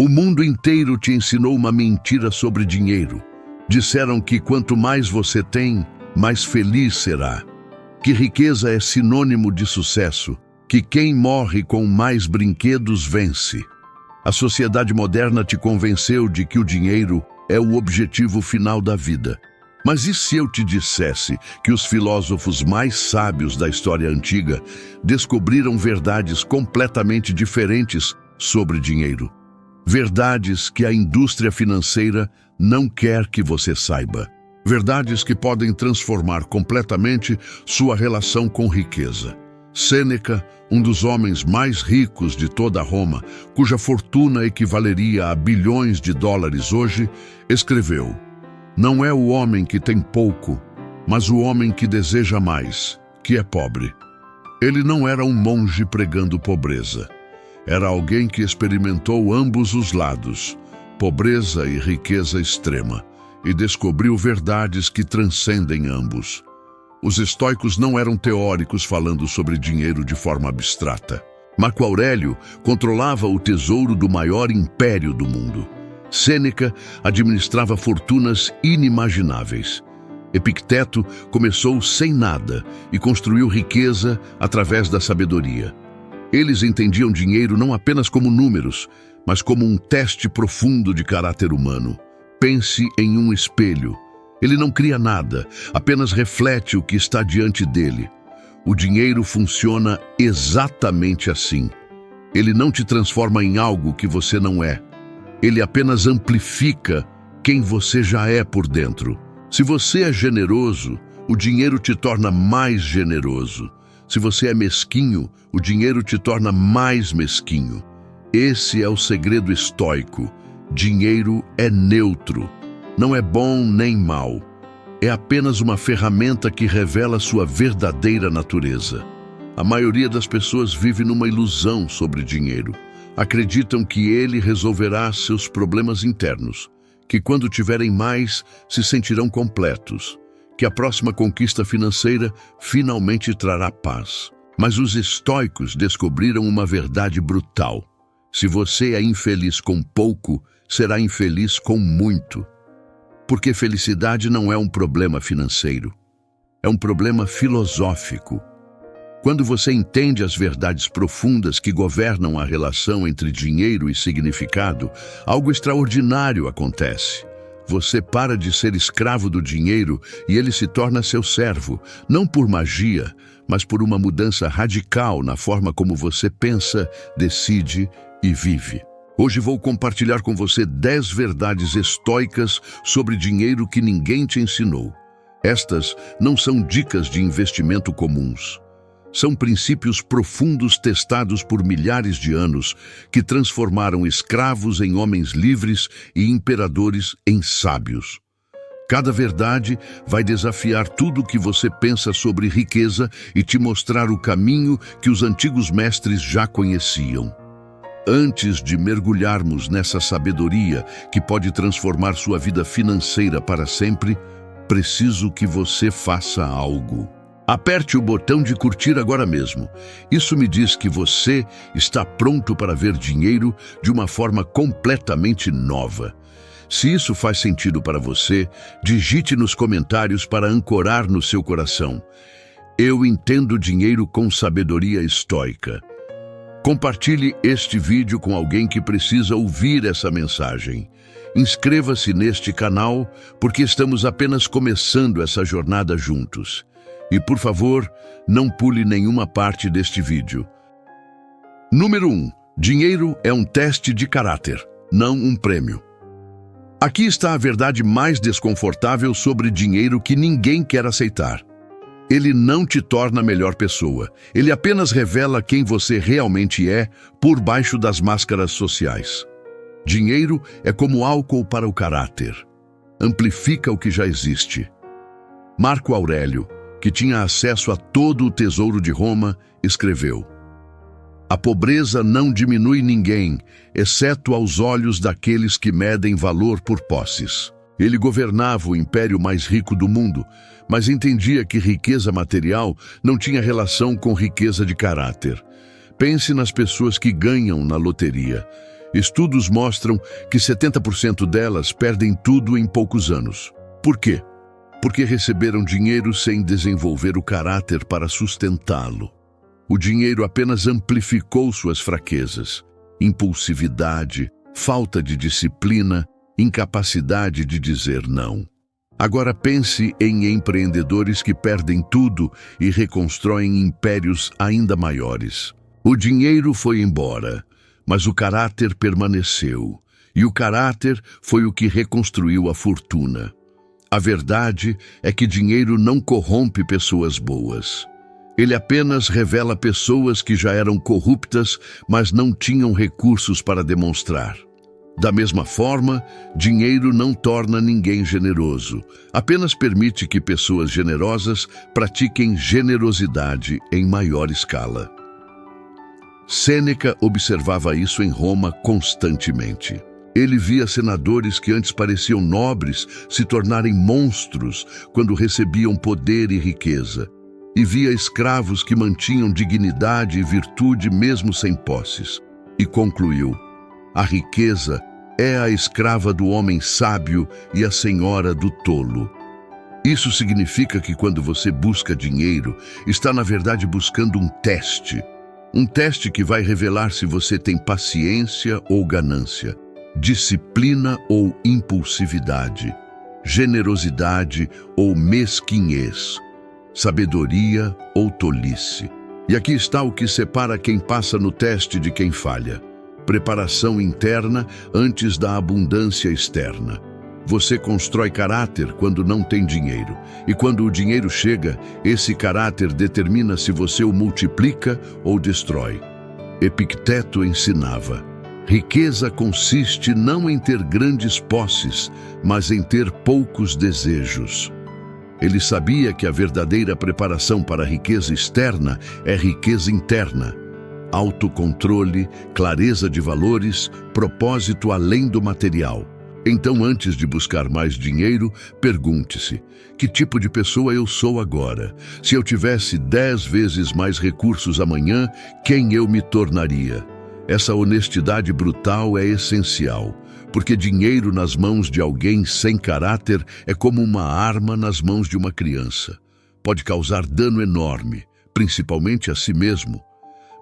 O mundo inteiro te ensinou uma mentira sobre dinheiro. Disseram que quanto mais você tem, mais feliz será. Que riqueza é sinônimo de sucesso. Que quem morre com mais brinquedos vence. A sociedade moderna te convenceu de que o dinheiro é o objetivo final da vida. Mas e se eu te dissesse que os filósofos mais sábios da história antiga descobriram verdades completamente diferentes sobre dinheiro? Verdades que a indústria financeira não quer que você saiba. Verdades que podem transformar completamente sua relação com riqueza. Sêneca, um dos homens mais ricos de toda Roma, cuja fortuna equivaleria a bilhões de dólares hoje, escreveu: "Não é o homem que tem pouco, mas o homem que deseja mais, que é pobre." Ele não era um monge pregando pobreza. Era alguém que experimentou ambos os lados, pobreza e riqueza extrema, e descobriu verdades que transcendem ambos. Os estoicos não eram teóricos falando sobre dinheiro de forma abstrata. Marco Aurélio controlava o tesouro do maior império do mundo. Sêneca administrava fortunas inimagináveis. Epicteto começou sem nada e construiu riqueza através da sabedoria. Eles entendiam dinheiro não apenas como números, mas como um teste profundo de caráter humano. Pense em um espelho. Ele não cria nada, apenas reflete o que está diante dele. O dinheiro funciona exatamente assim. Ele não te transforma em algo que você não é. Ele apenas amplifica quem você já é por dentro. Se você é generoso, o dinheiro te torna mais generoso. Se você é mesquinho, o dinheiro te torna mais mesquinho. Esse é o segredo estoico. Dinheiro é neutro. Não é bom nem mal. É apenas uma ferramenta que revela sua verdadeira natureza. A maioria das pessoas vive numa ilusão sobre dinheiro. Acreditam que ele resolverá seus problemas internos, que quando tiverem mais, se sentirão completos, que a próxima conquista financeira finalmente trará paz. Mas os estoicos descobriram uma verdade brutal. Se você é infeliz com pouco, será infeliz com muito. Porque felicidade não é um problema financeiro. É um problema filosófico. Quando você entende as verdades profundas que governam a relação entre dinheiro e significado, algo extraordinário acontece. Você para de ser escravo do dinheiro e ele se torna seu servo, não por magia, mas por uma mudança radical na forma como você pensa, decide e vive. Hoje vou compartilhar com você 10 verdades estoicas sobre dinheiro que ninguém te ensinou. Estas não são dicas de investimento comuns. São princípios profundos testados por milhares de anos que transformaram escravos em homens livres e imperadores em sábios. Cada verdade vai desafiar tudo o que você pensa sobre riqueza e te mostrar o caminho que os antigos mestres já conheciam. Antes de mergulharmos nessa sabedoria que pode transformar sua vida financeira para sempre, preciso que você faça algo. Aperte o botão de curtir agora mesmo. Isso me diz que você está pronto para ver dinheiro de uma forma completamente nova. Se isso faz sentido para você, digite nos comentários para ancorar no seu coração: "Eu entendo dinheiro com sabedoria estoica." Compartilhe este vídeo com alguém que precisa ouvir essa mensagem. Inscreva-se neste canal, porque estamos apenas começando essa jornada juntos. E, por favor, não pule nenhuma parte deste vídeo. Número 1. Dinheiro é um teste de caráter, não um prêmio. Aqui está a verdade mais desconfortável sobre dinheiro que ninguém quer aceitar. Ele não te torna a melhor pessoa. Ele apenas revela quem você realmente é por baixo das máscaras sociais. Dinheiro é como álcool para o caráter. Amplifica o que já existe. Marco Aurélio, que tinha acesso a todo o tesouro de Roma, escreveu: "A pobreza não diminui ninguém, exceto aos olhos daqueles que medem valor por posses." Ele governava o império mais rico do mundo, mas entendia que riqueza material não tinha relação com riqueza de caráter. Pense nas pessoas que ganham na loteria. Estudos mostram que 70% delas perdem tudo em poucos anos. Por quê? Porque receberam dinheiro sem desenvolver o caráter para sustentá-lo. O dinheiro apenas amplificou suas fraquezas: impulsividade, falta de disciplina, incapacidade de dizer não. Agora pense em empreendedores que perdem tudo e reconstroem impérios ainda maiores. O dinheiro foi embora, mas o caráter permaneceu, e o caráter foi o que reconstruiu a fortuna. A verdade é que dinheiro não corrompe pessoas boas. Ele apenas revela pessoas que já eram corruptas, mas não tinham recursos para demonstrar. Da mesma forma, dinheiro não torna ninguém generoso, apenas permite que pessoas generosas pratiquem generosidade em maior escala. Sêneca observava isso em Roma constantemente. Ele via senadores que antes pareciam nobres se tornarem monstros quando recebiam poder e riqueza, e via escravos que mantinham dignidade e virtude mesmo sem posses. E concluiu: a riqueza é a escrava do homem sábio e a senhora do tolo. Isso significa que quando você busca dinheiro, está na verdade buscando um teste que vai revelar se você tem paciência ou ganância, disciplina ou impulsividade, generosidade ou mesquinhez, sabedoria ou tolice. E aqui está o que separa quem passa no teste de quem falha: preparação interna antes da abundância externa. Você constrói caráter quando não tem dinheiro, e quando o dinheiro chega, esse caráter determina se você o multiplica ou destrói. Epicteto ensinava: riqueza consiste não em ter grandes posses, mas em ter poucos desejos. Ele sabia que a verdadeira preparação para a riqueza externa é riqueza interna: autocontrole, clareza de valores, propósito além do material. Então, antes de buscar mais dinheiro, pergunte-se: que tipo de pessoa eu sou agora? Se eu tivesse 10 vezes mais recursos amanhã, quem eu me tornaria? Essa honestidade brutal é essencial, porque dinheiro nas mãos de alguém sem caráter é como uma arma nas mãos de uma criança. Pode causar dano enorme, principalmente a si mesmo.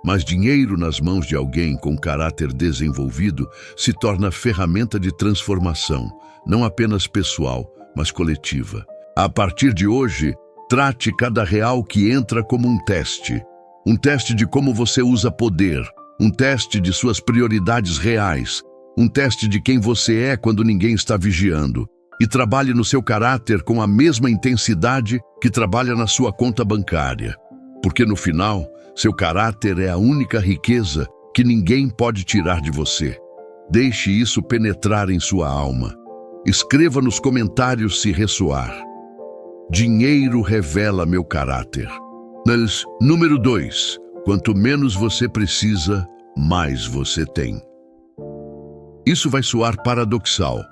Mas dinheiro nas mãos de alguém com caráter desenvolvido se torna ferramenta de transformação, não apenas pessoal, mas coletiva. A partir de hoje, trate cada real que entra como um teste de como você usa poder, um teste de suas prioridades reais, um teste de quem você é quando ninguém está vigiando. E trabalhe no seu caráter com a mesma intensidade que trabalha na sua conta bancária. Porque no final, seu caráter é a única riqueza que ninguém pode tirar de você. Deixe isso penetrar em sua alma. Escreva nos comentários se ressoar: dinheiro revela meu caráter. Número 2. Quanto menos você precisa, mais você tem. Isso vai soar paradoxal,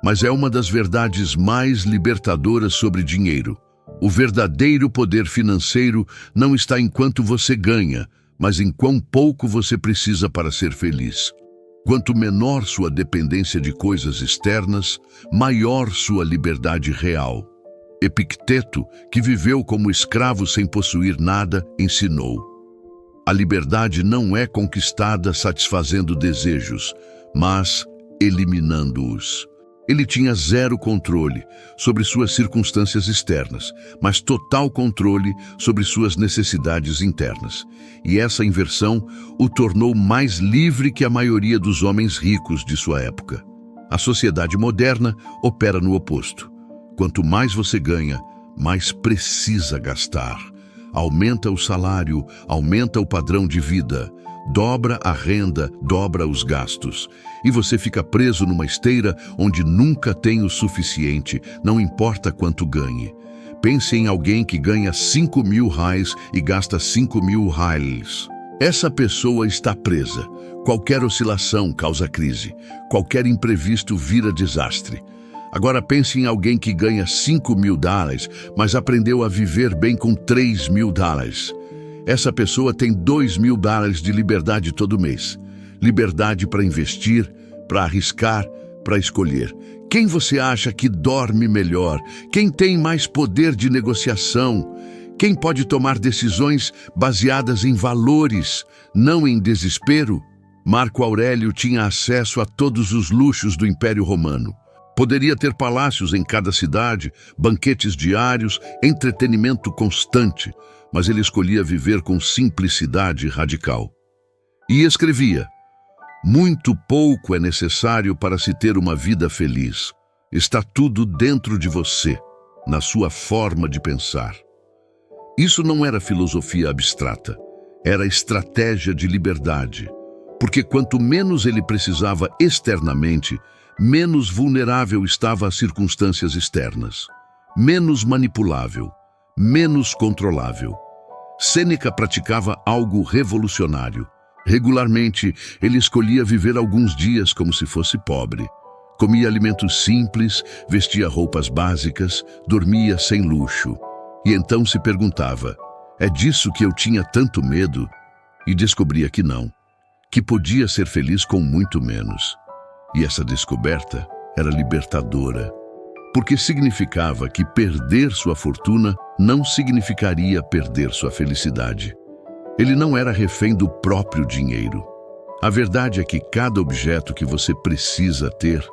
mas é uma das verdades mais libertadoras sobre dinheiro. O verdadeiro poder financeiro não está em quanto você ganha, mas em quão pouco você precisa para ser feliz. Quanto menor sua dependência de coisas externas, maior sua liberdade real. Epicteto, que viveu como escravo sem possuir nada, ensinou: a liberdade não é conquistada satisfazendo desejos, mas eliminando-os. Ele tinha zero controle sobre suas circunstâncias externas, mas total controle sobre suas necessidades internas. E essa inversão o tornou mais livre que a maioria dos homens ricos de sua época. A sociedade moderna opera no oposto. Quanto mais você ganha, mais precisa gastar. Aumenta o salário, aumenta o padrão de vida. Dobra a renda, dobra os gastos. E você fica preso numa esteira onde nunca tem o suficiente, não importa quanto ganhe. Pense em alguém que ganha 5.000 reais e gasta 5.000 reais. Essa pessoa está presa. Qualquer oscilação causa crise. Qualquer imprevisto vira desastre. Agora pense em alguém que ganha 5.000 dólares, mas aprendeu a viver bem com 3.000 dólares. Essa pessoa tem 2.000 dólares de liberdade todo mês. liberdade para investir, para arriscar, para escolher. Quem você acha que dorme melhor? Quem tem mais poder de negociação? Quem pode tomar decisões baseadas em valores, não em desespero? Marco Aurélio tinha acesso a todos os luxos do Império Romano. Poderia ter palácios em cada cidade, banquetes diários, entretenimento constante, mas ele escolhia viver com simplicidade radical. E escrevia: muito pouco é necessário para se ter uma vida feliz. Está tudo dentro de você, na sua forma de pensar. Isso não era filosofia abstrata, era estratégia de liberdade, porque quanto menos ele precisava externamente, menos vulnerável estava às circunstâncias externas, menos manipulável, menos controlável. Sêneca praticava algo revolucionário. Regularmente, ele escolhia viver alguns dias como se fosse pobre. Comia alimentos simples, vestia roupas básicas, dormia sem luxo. E então se perguntava: é disso que eu tinha tanto medo? E descobria que não, que podia ser feliz com muito menos. E essa descoberta era libertadora, porque significava que perder sua fortuna não significaria perder sua felicidade. Ele não era refém do próprio dinheiro. A verdade é que cada objeto que você precisa ter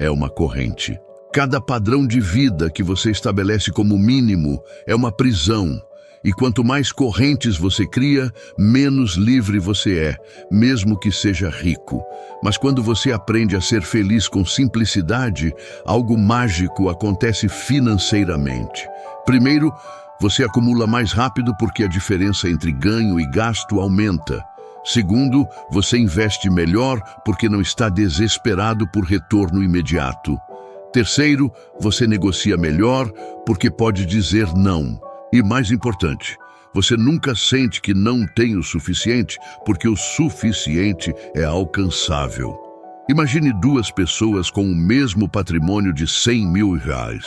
é uma corrente. Cada padrão de vida que você estabelece como mínimo é uma prisão. E quanto mais correntes você cria, menos livre você é, mesmo que seja rico. Mas quando você aprende a ser feliz com simplicidade, algo mágico acontece financeiramente. Primeiro, você acumula mais rápido porque a diferença entre ganho e gasto aumenta. Segundo, você investe melhor porque não está desesperado por retorno imediato. Terceiro, você negocia melhor porque pode dizer não. E mais importante, você nunca sente que não tem o suficiente porque o suficiente é alcançável. Imagine duas pessoas com o mesmo patrimônio de R$100.000.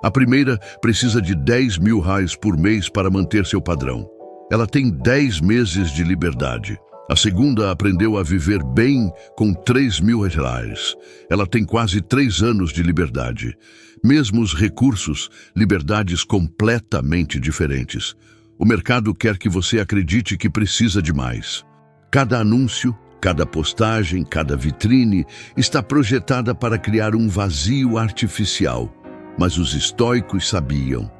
A primeira precisa de R$10.000 por mês para manter seu padrão. Ela tem 10 meses de liberdade. A segunda aprendeu a viver bem com R$3.000. Ela tem quase 3 anos de liberdade. Mesmos recursos, liberdades completamente diferentes. O mercado quer que você acredite que precisa de mais. Cada anúncio, cada postagem, cada vitrine está projetada para criar um vazio artificial. Mas os estoicos sabiam: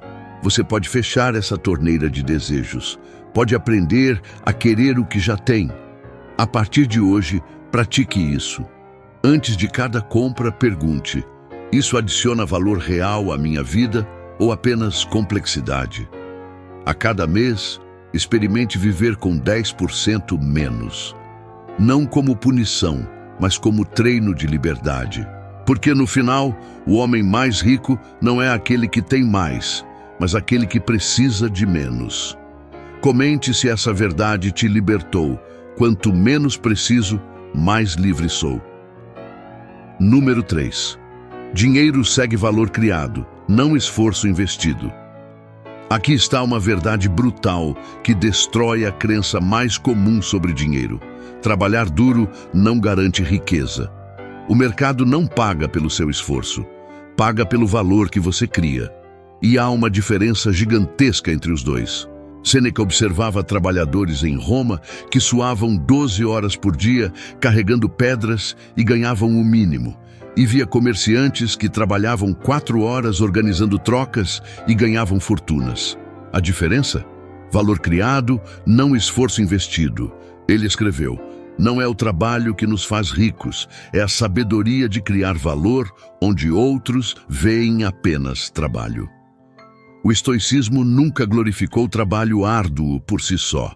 você pode fechar essa torneira de desejos, pode aprender a querer o que já tem. A partir de hoje, pratique isso. Antes de cada compra, pergunte: isso adiciona valor real à minha vida ou apenas complexidade? A cada mês, experimente viver com 10% menos. Não como punição, mas como treino de liberdade. Porque no final, o homem mais rico não é aquele que tem mais, mas aquele que precisa de menos. Comente se essa verdade te libertou. Quanto menos preciso, mais livre sou. Número 3. Dinheiro segue valor criado, não esforço investido. Aqui está uma verdade brutal que destrói a crença mais comum sobre dinheiro. Trabalhar duro não garante riqueza. O mercado não paga pelo seu esforço, paga pelo valor que você cria. E há uma diferença gigantesca entre os dois. Sêneca observava trabalhadores em Roma que suavam 12 horas por dia carregando pedras e ganhavam o mínimo. E via comerciantes que trabalhavam 4 horas organizando trocas e ganhavam fortunas. A diferença? Valor criado, não esforço investido. Ele escreveu: não é o trabalho que nos faz ricos, é a sabedoria de criar valor onde outros veem apenas trabalho. O estoicismo nunca glorificou trabalho árduo por si só.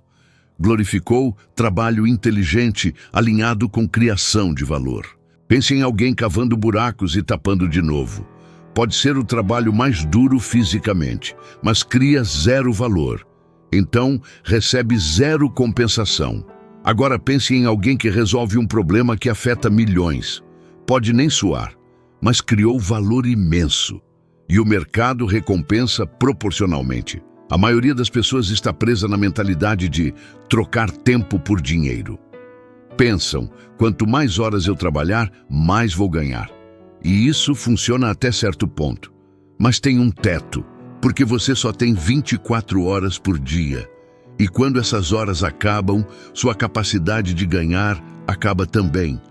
Glorificou trabalho inteligente, alinhado com criação de valor. Pense em alguém cavando buracos e tapando de novo. Pode ser o trabalho mais duro fisicamente, mas cria 0 valor. Então, recebe 0 compensação. Agora pense em alguém que resolve um problema que afeta milhões. Pode nem suar, mas criou valor imenso. E o mercado recompensa proporcionalmente. A maioria das pessoas está presa na mentalidade de trocar tempo por dinheiro. Pensam, quanto mais horas eu trabalhar, mais vou ganhar. E isso funciona até certo ponto. Mas tem um teto, porque você só tem 24 horas por dia. E quando essas horas acabam, sua capacidade de ganhar acaba também.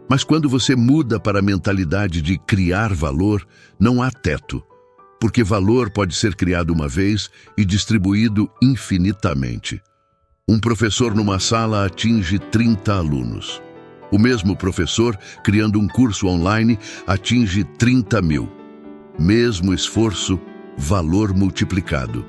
Mas quando você muda para a mentalidade de criar valor, não há teto. Porque valor pode ser criado uma vez e distribuído infinitamente. Um professor numa sala atinge 30 alunos. O mesmo professor, criando um curso online, atinge 30 mil. Mesmo esforço, valor multiplicado.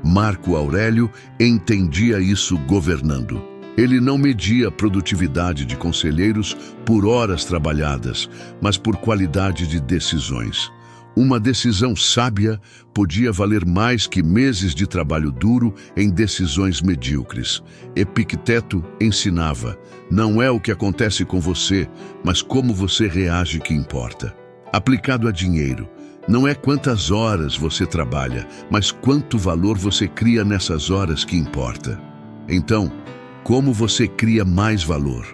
Marco Aurélio entendia isso governando. Ele não media a produtividade de conselheiros por horas trabalhadas, mas por qualidade de decisões. Uma decisão sábia podia valer mais que meses de trabalho duro em decisões medíocres. Epicteto ensinava: não é o que acontece com você, mas como você reage que importa. Aplicado a dinheiro, não é quantas horas você trabalha, mas quanto valor você cria nessas horas que importa. Então, como você cria mais valor?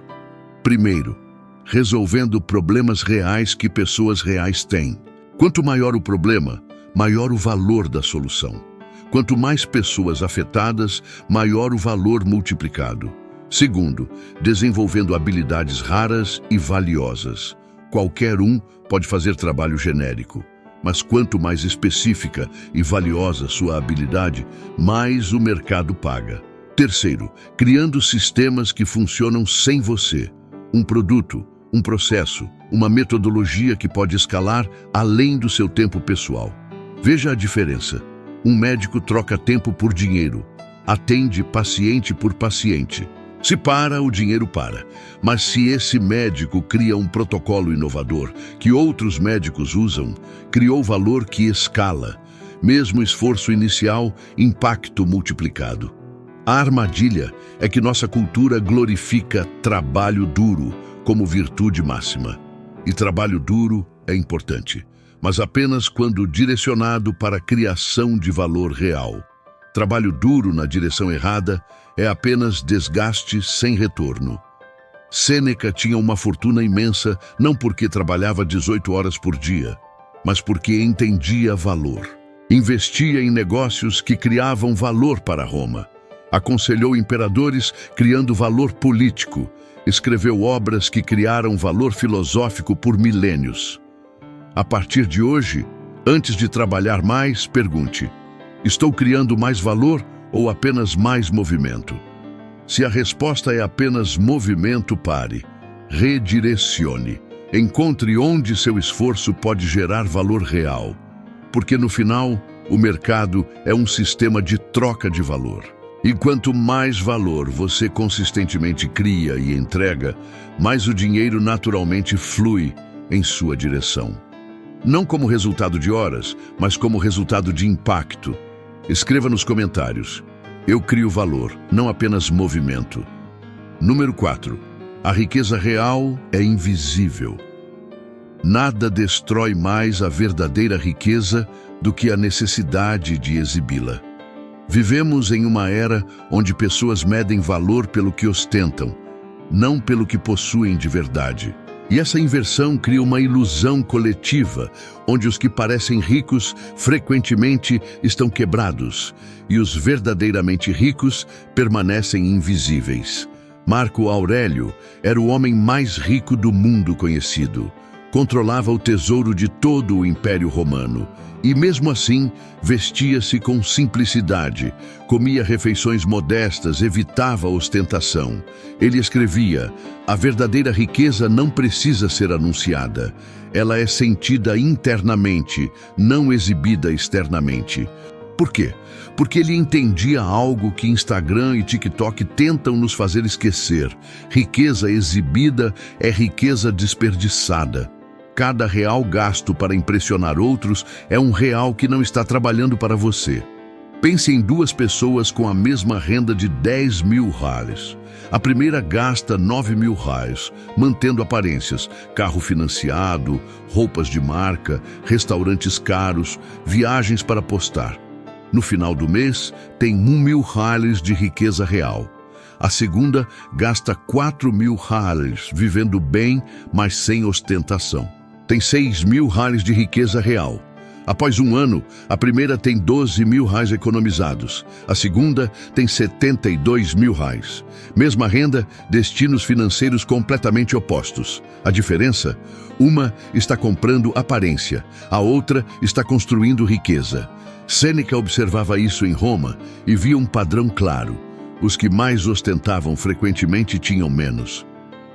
Primeiro, resolvendo problemas reais que pessoas reais têm. Quanto maior o problema, maior o valor da solução. Quanto mais pessoas afetadas, maior o valor multiplicado. Segundo, desenvolvendo habilidades raras e valiosas. Qualquer um pode fazer trabalho genérico, mas quanto mais específica e valiosa sua habilidade, mais o mercado paga. Terceiro, criando sistemas que funcionam sem você. Um produto, um processo, uma metodologia que pode escalar além do seu tempo pessoal. Veja a diferença. Um médico troca tempo por dinheiro, atende paciente por paciente. Se para, o dinheiro para. Mas se esse médico cria um protocolo inovador que outros médicos usam, criou valor que escala. Mesmo esforço inicial, impacto multiplicado. A armadilha é que nossa cultura glorifica trabalho duro como virtude máxima. E trabalho duro é importante, mas apenas quando direcionado para a criação de valor real. Trabalho duro na direção errada é apenas desgaste sem retorno. Sêneca tinha uma fortuna imensa não porque trabalhava 18 horas por dia, mas porque entendia valor. Investia em negócios que criavam valor para Roma. Aconselhou imperadores criando valor político. Escreveu obras que criaram valor filosófico por milênios. A partir de hoje, antes de trabalhar mais, pergunte: estou criando mais valor ou apenas mais movimento? Se a resposta é apenas movimento, pare. Redirecione. Encontre onde seu esforço pode gerar valor real. Porque no final, o mercado é um sistema de troca de valor. E quanto mais valor você consistentemente cria e entrega, mais o dinheiro naturalmente flui em sua direção. Não como resultado de horas, mas como resultado de impacto. Escreva nos comentários: eu crio valor, não apenas movimento. Número 4. A riqueza real é invisível. Nada destrói mais a verdadeira riqueza do que a necessidade de exibi-la. Vivemos em uma era onde pessoas medem valor pelo que ostentam, não pelo que possuem de verdade. E essa inversão cria uma ilusão coletiva, onde os que parecem ricos frequentemente estão quebrados, e os verdadeiramente ricos permanecem invisíveis. Marco Aurélio era o homem mais rico do mundo conhecido. Controlava o tesouro de todo o Império Romano. E mesmo assim, vestia-se com simplicidade, comia refeições modestas, evitava a ostentação. Ele escrevia: a verdadeira riqueza não precisa ser anunciada. Ela é sentida internamente, não exibida externamente. Por quê? Porque ele entendia algo que Instagram e TikTok tentam nos fazer esquecer. Riqueza exibida é riqueza desperdiçada. Cada real gasto para impressionar outros é um real que não está trabalhando para você. Pense em duas pessoas com a mesma renda de 10 mil reais. A primeira gasta 9 mil reais, mantendo aparências, carro financiado, roupas de marca, restaurantes caros, viagens para postar. No final do mês, tem 1 mil reais de riqueza real. A segunda gasta 4.000 reais, vivendo bem, mas sem ostentação. Tem 6.000 reais de riqueza real. Após um ano, a primeira tem 12.000 reais economizados. A segunda tem 72.000 reais. Mesma renda, destinos financeiros completamente opostos. A diferença? Uma está comprando aparência, a outra está construindo riqueza. Sêneca observava isso em Roma e via um padrão claro. Os que mais ostentavam frequentemente tinham menos,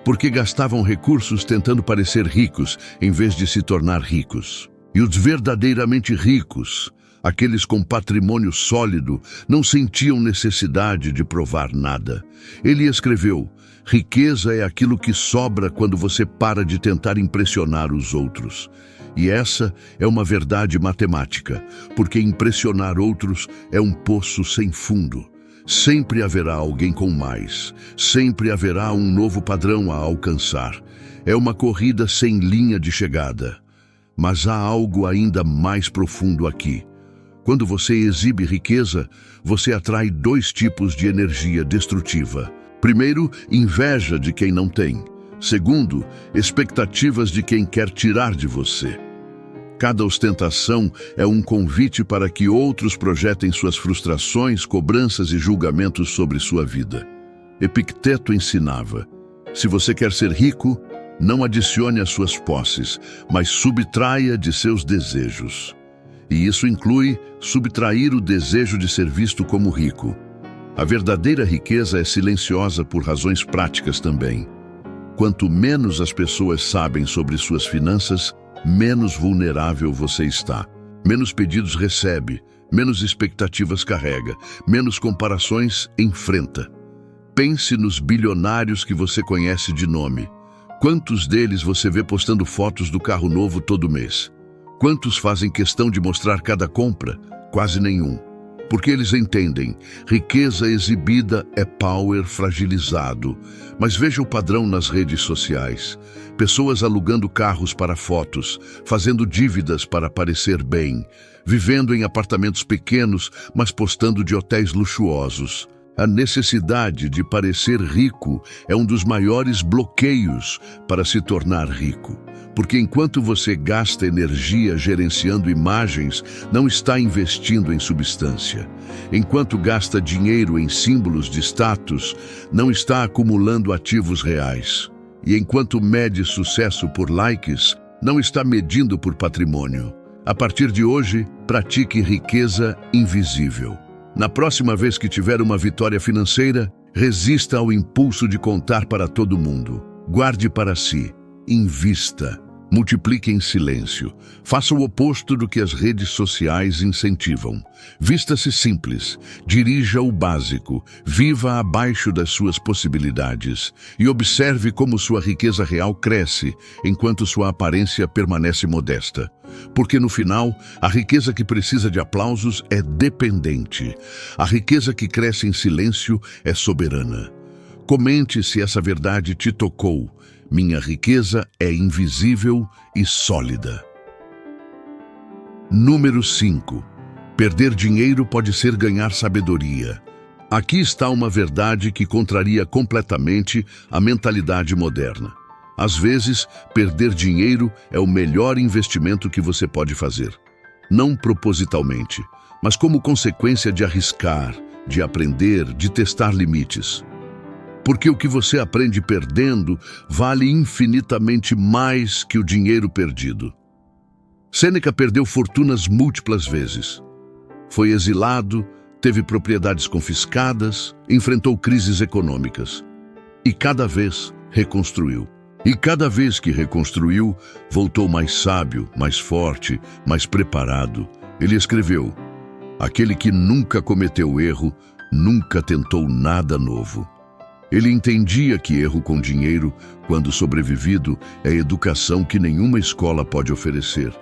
porque gastavam recursos tentando parecer ricos em vez de se tornar ricos. E os verdadeiramente ricos, aqueles com patrimônio sólido, não sentiam necessidade de provar nada. Ele escreveu: riqueza é aquilo que sobra quando você para de tentar impressionar os outros. E essa é uma verdade matemática, porque impressionar outros é um poço sem fundo. Sempre haverá alguém com mais, sempre haverá um novo padrão a alcançar. É uma corrida sem linha de chegada. Mas há algo ainda mais profundo aqui. Quando você exibe riqueza, você atrai dois tipos de energia destrutiva. Primeiro, inveja de quem não tem. Segundo, expectativas de quem quer tirar de você. Cada ostentação é um convite para que outros projetem suas frustrações, cobranças e julgamentos sobre sua vida. Epicteto ensinava: se você quer ser rico, não adicione às suas posses, mas subtraia de seus desejos. E isso inclui subtrair o desejo de ser visto como rico. A verdadeira riqueza é silenciosa por razões práticas também. Quanto menos as pessoas sabem sobre suas finanças, menos vulnerável você está. Menos pedidos recebe, menos expectativas carrega, menos comparações enfrenta. Pense nos bilionários que você conhece de nome. Quantos deles você vê postando fotos do carro novo todo mês? Quantos fazem questão de mostrar cada compra? Quase nenhum. Porque eles entendem, riqueza exibida é power fragilizado. Mas veja o padrão nas redes sociais. Pessoas alugando carros para fotos, fazendo dívidas para parecer bem, vivendo em apartamentos pequenos, mas postando de hotéis luxuosos. A necessidade de parecer rico é um dos maiores bloqueios para se tornar rico. Porque enquanto você gasta energia gerenciando imagens, não está investindo em substância. Enquanto gasta dinheiro em símbolos de status, não está acumulando ativos reais. E enquanto mede sucesso por likes, não está medindo por patrimônio. A partir de hoje, pratique riqueza invisível. Na próxima vez que tiver uma vitória financeira, resista ao impulso de contar para todo mundo. Guarde para si. Invista. Multiplique em silêncio. Faça o oposto do que as redes sociais incentivam. Vista-se simples. Dirija o básico. Viva abaixo das suas possibilidades. E observe como sua riqueza real cresce, enquanto sua aparência permanece modesta. Porque no final, a riqueza que precisa de aplausos é dependente. A riqueza que cresce em silêncio é soberana. Comente se essa verdade te tocou. Minha riqueza é invisível e sólida. Número 5. Perder dinheiro pode ser ganhar sabedoria. Aqui está uma verdade que contraria completamente a mentalidade moderna. Às vezes, perder dinheiro é o melhor investimento que você pode fazer. Não propositalmente, mas como consequência de arriscar, de aprender, de testar limites. Porque o que você aprende perdendo vale infinitamente mais que o dinheiro perdido. Sêneca perdeu fortunas múltiplas vezes. Foi exilado, teve propriedades confiscadas, enfrentou crises econômicas. E cada vez reconstruiu. E cada vez que reconstruiu, voltou mais sábio, mais forte, mais preparado. Ele escreveu: aquele que nunca cometeu erro, nunca tentou nada novo. Ele entendia que erro com dinheiro, quando sobrevivido, é educação que nenhuma escola pode oferecer.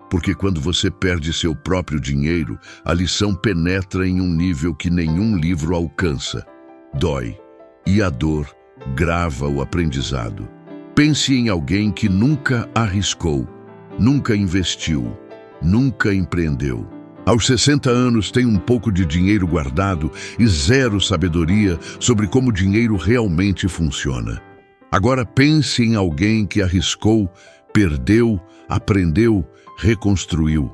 Porque quando você perde seu próprio dinheiro, a lição penetra em um nível que nenhum livro alcança. Dói. E a dor grava o aprendizado. Pense em alguém que nunca arriscou, nunca investiu, nunca empreendeu. Aos 60 anos tem um pouco de dinheiro guardado e zero sabedoria sobre como o dinheiro realmente funciona. Agora pense em alguém que arriscou, perdeu, aprendeu, reconstruiu.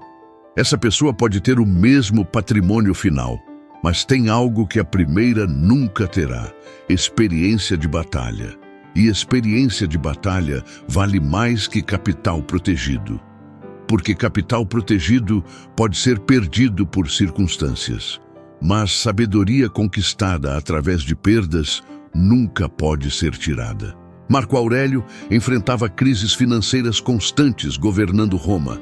Essa pessoa pode ter o mesmo patrimônio final, mas tem algo que a primeira nunca terá: experiência de batalha. E experiência de batalha vale mais que capital protegido. Porque capital protegido pode ser perdido por circunstâncias, mas sabedoria conquistada através de perdas nunca pode ser tirada. Marco Aurélio enfrentava crises financeiras constantes governando Roma.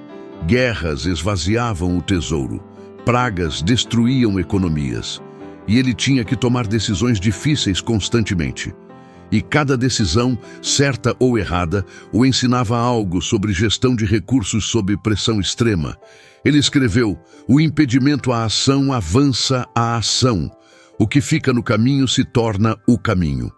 Guerras esvaziavam o tesouro, pragas destruíam economias, e ele tinha que tomar decisões difíceis constantemente. E cada decisão, certa ou errada, o ensinava algo sobre gestão de recursos sob pressão extrema. Ele escreveu: "O impedimento à ação avança a ação. O que fica no caminho se torna o caminho."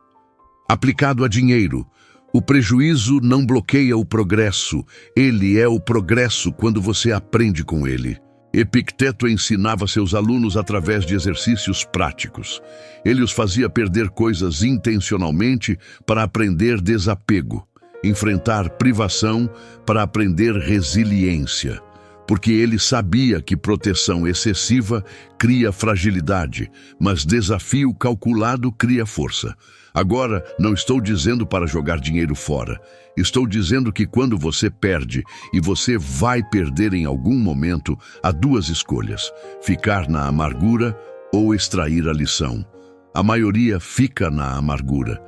Aplicado a dinheiro, o prejuízo não bloqueia o progresso. Ele é o progresso quando você aprende com ele. Epicteto ensinava seus alunos através de exercícios práticos. Ele os fazia perder coisas intencionalmente para aprender desapego, enfrentar privação para aprender resiliência, porque ele sabia que proteção excessiva cria fragilidade, mas desafio calculado cria força. Agora, não estou dizendo para jogar dinheiro fora. Estou dizendo que quando você perde, e você vai perder em algum momento, há duas escolhas: ficar na amargura ou extrair a lição. A maioria fica na amargura.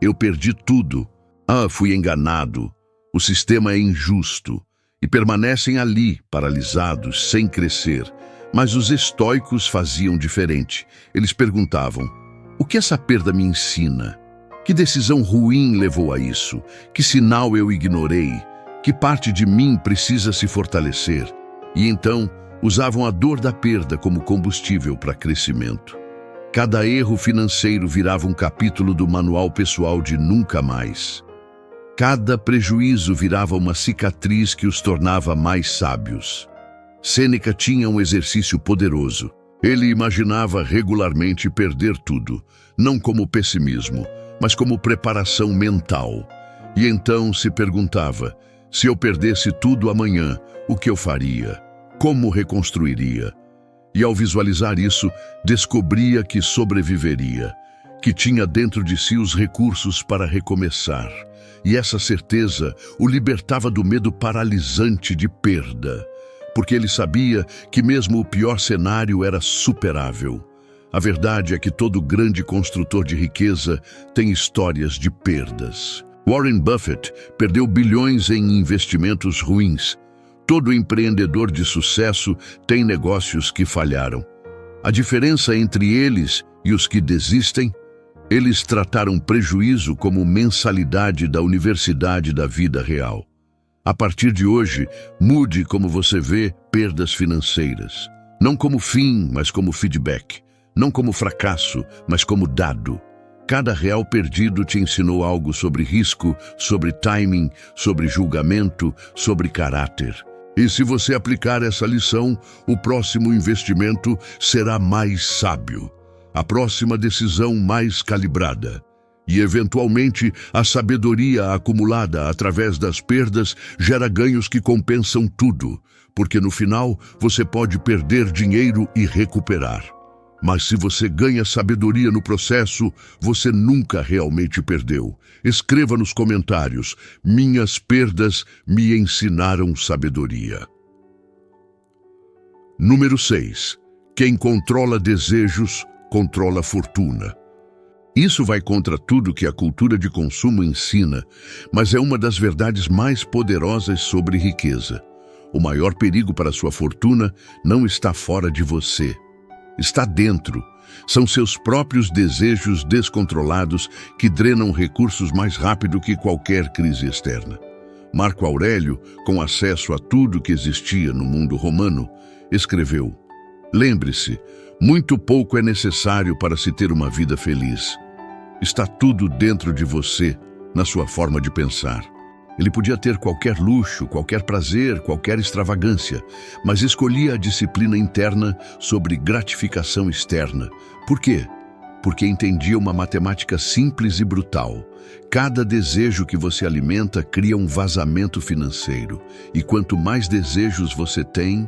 Eu perdi tudo. Fui enganado. O sistema é injusto. E permanecem ali, paralisados, sem crescer. Mas os estoicos faziam diferente. Eles perguntavam: o que essa perda me ensina? Que decisão ruim levou a isso? Que sinal eu ignorei? Que parte de mim precisa se fortalecer? E então, usavam a dor da perda como combustível para crescimento. Cada erro financeiro virava um capítulo do manual pessoal de nunca mais. Cada prejuízo virava uma cicatriz que os tornava mais sábios. Sêneca tinha um exercício poderoso. Ele imaginava regularmente perder tudo, não como pessimismo, mas como preparação mental. E então se perguntava: se eu perdesse tudo amanhã, o que eu faria? Como reconstruiria? E ao visualizar isso, descobria que sobreviveria, que tinha dentro de si os recursos para recomeçar. E essa certeza o libertava do medo paralisante de perda, porque ele sabia que mesmo o pior cenário era superável. A verdade é que todo grande construtor de riqueza tem histórias de perdas. Warren Buffett perdeu bilhões em investimentos ruins. Todo empreendedor de sucesso tem negócios que falharam. A diferença entre eles e os que desistem: eles trataram prejuízo como mensalidade da universidade da vida real. A partir de hoje, mude como você vê perdas financeiras. Não como fim, mas como feedback. Não como fracasso, mas como dado. Cada real perdido te ensinou algo sobre risco, sobre timing, sobre julgamento, sobre caráter. E se você aplicar essa lição, o próximo investimento será mais sábio, a próxima decisão mais calibrada. E, eventualmente, a sabedoria acumulada através das perdas gera ganhos que compensam tudo, porque no final você pode perder dinheiro e recuperar. Mas se você ganha sabedoria no processo, você nunca realmente perdeu. Escreva nos comentários: minhas perdas me ensinaram sabedoria. Número 6. Quem controla desejos, controla fortuna. Isso vai contra tudo que a cultura de consumo ensina, mas é uma das verdades mais poderosas sobre riqueza. O maior perigo para sua fortuna não está fora de você. Está dentro. São seus próprios desejos descontrolados que drenam recursos mais rápido que qualquer crise externa. Marco Aurélio, com acesso a tudo que existia no mundo romano, escreveu: lembre-se, muito pouco é necessário para se ter uma vida feliz. Está tudo dentro de você, na sua forma de pensar. Ele podia ter qualquer luxo, qualquer prazer, qualquer extravagância, mas escolhia a disciplina interna sobre gratificação externa. Por quê? Porque entendia uma matemática simples e brutal. Cada desejo que você alimenta cria um vazamento financeiro. E quanto mais desejos você tem,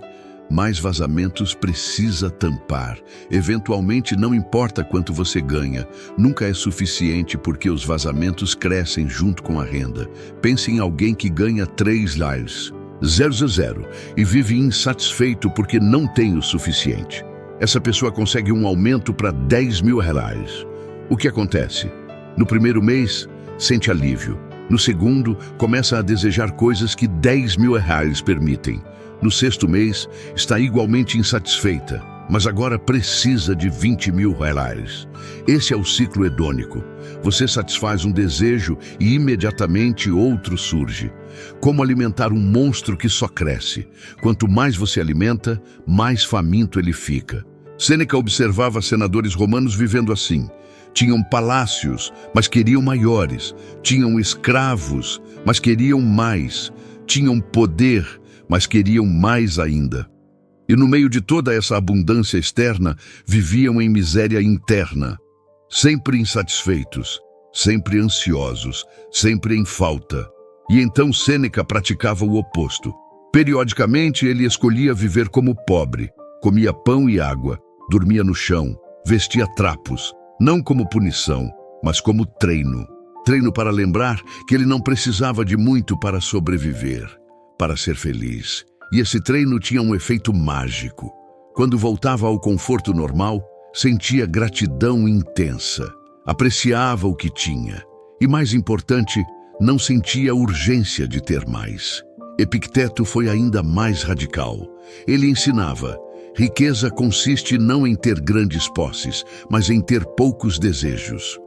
mais vazamentos precisa tampar. Eventualmente, não importa quanto você ganha, nunca é suficiente porque os vazamentos crescem junto com a renda. Pense em alguém que ganha 3 lares, 000, e vive insatisfeito porque não tem o suficiente. Essa pessoa consegue um aumento para 10 mil reais. O que acontece? No primeiro mês, sente alívio. No segundo, começa a desejar coisas que 10 mil reais permitem. No sexto mês, está igualmente insatisfeita, mas agora precisa de 20 mil reais. Esse é o ciclo hedônico. Você satisfaz um desejo e imediatamente outro surge. Como alimentar um monstro que só cresce. Quanto mais você alimenta, mais faminto ele fica. Sêneca observava senadores romanos vivendo assim. Tinham palácios, mas queriam maiores. Tinham escravos, mas queriam mais. Tinham poder, mas queriam mais ainda. E no meio de toda essa abundância externa, viviam em miséria interna, sempre insatisfeitos, sempre ansiosos, sempre em falta. E então Sêneca praticava o oposto. Periodicamente ele escolhia viver como pobre, comia pão e água, dormia no chão, vestia trapos, não como punição, mas como treino. Treino para lembrar que ele não precisava de muito para sobreviver, para ser feliz. E esse treino tinha um efeito mágico. Quando voltava ao conforto normal, sentia gratidão intensa, apreciava o que tinha e, mais importante, não sentia urgência de ter mais. Epicteto foi ainda mais radical. Ele ensinava: riqueza consiste não em ter grandes posses, mas em ter poucos desejos.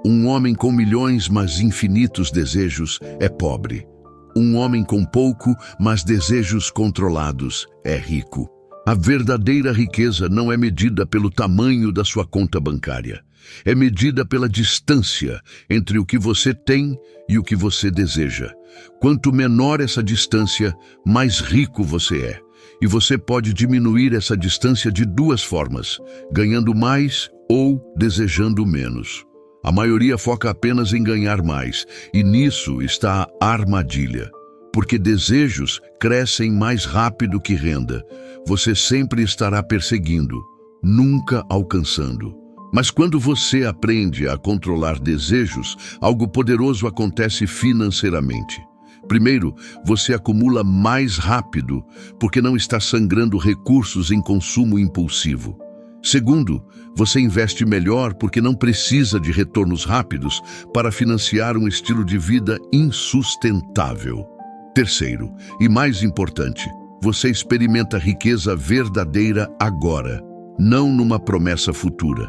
Um homem com milhões, mas infinitos desejos, é pobre. Um homem com pouco, mas desejos controlados, é rico. A verdadeira riqueza não é medida pelo tamanho da sua conta bancária. É medida pela distância entre o que você tem e o que você deseja. Quanto menor essa distância, mais rico você é. E você pode diminuir essa distância de 2 formas, ganhando mais ou desejando menos. A maioria foca apenas em ganhar mais, e nisso está a armadilha. Porque desejos crescem mais rápido que renda. Você sempre estará perseguindo, nunca alcançando. Mas quando você aprende a controlar desejos, algo poderoso acontece financeiramente. Primeiro, você acumula mais rápido, porque não está sangrando recursos em consumo impulsivo. Segundo, você investe melhor porque não precisa de retornos rápidos para financiar um estilo de vida insustentável. Terceiro, e mais importante, você experimenta riqueza verdadeira agora, não numa promessa futura,